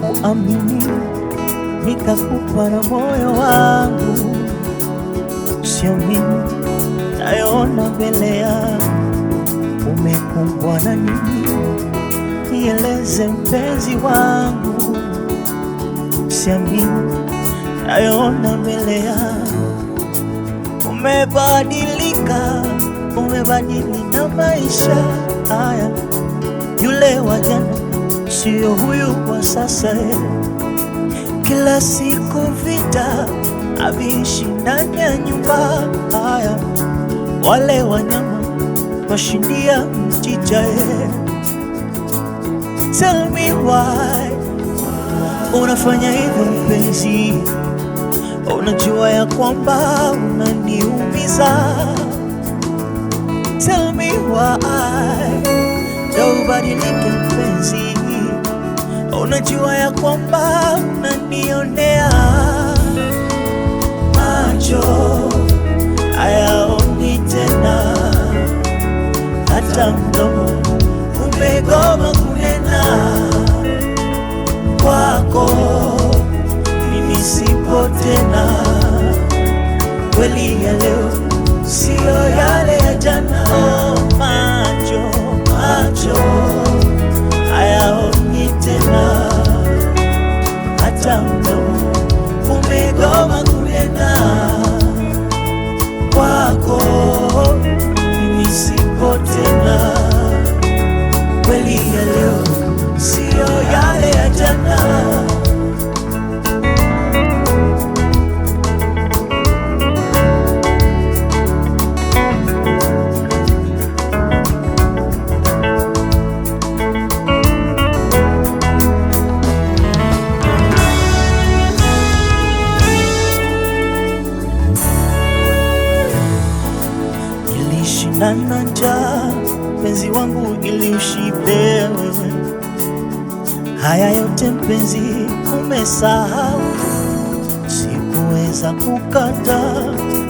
kuamini, nikakupa na moyo wangu. Siamini nayoona mbele yangu, umekumbwa na nini? Nieleze mpenzi wangu. Siamini nayoona mbele yangu, umebadilika, umebadili na maisha haya. Yule wa jana sio huyu wa sasa. Kila siku vita aviishi ndani ya nyumba haya. Wale wanyama washindia mchicha. Tell me why unafanya hivyo mpenzi, unajua ya kwamba unaniumiza. Tell me why ndio ubadilike mpenzi, unajua ya kwamba unanionea. Macho hayaoni tena, hata mdomo umegoma kunena. Kwako mimi sipo tena, kweli ya leo sio yale ya jana. Macho, macho hayaoni tena, hata mdomo umegoma kunena. Kwako mimi sipo tena, kweli ya leo sio yale ya jana. Nilishindana njaa mpenzi wangu ili ushibe wewe. Haya yote mpenzi umesahau, sikuweza kukata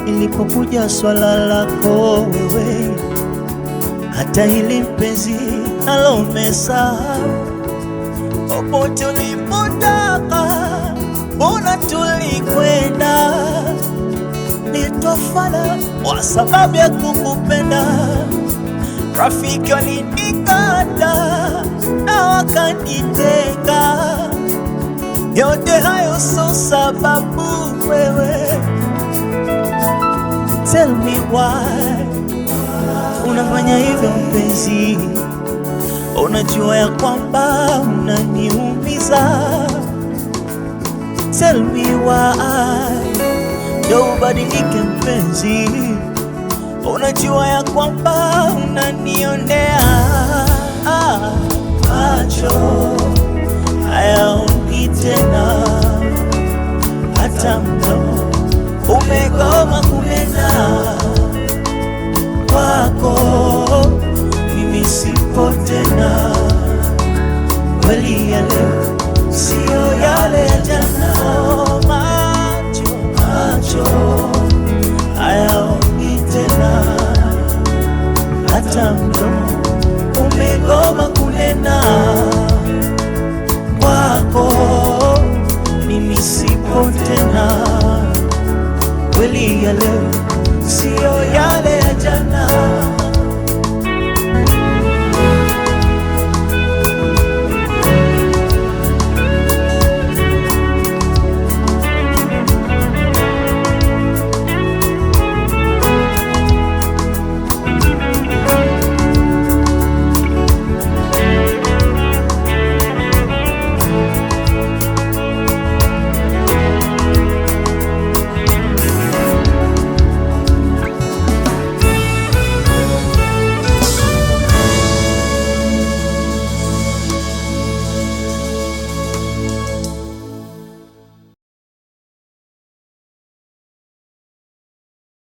ilipokuja swala lako wewe. Hata hili mpenzi nalo umesahau. Popote ulipotaka mbona tulikwenda, nitofana kwa sababu ya kukupenda. Rafiki walinikata na wakaniteka, yote hayo so sababu wewe. Tell me why unafanya hivyo mpenzi, unajua ya kwamba unaniumiza. Tell me why ndio ubadilike mpenzi, unajua ya kwamba unanionea. Macho hayaoni tena, hata mdomo umegoma kunena. Kwako mimi sipo tena, kweli ya leo sio yale ya jana. Macho, macho hayaoni tena, hata mdomo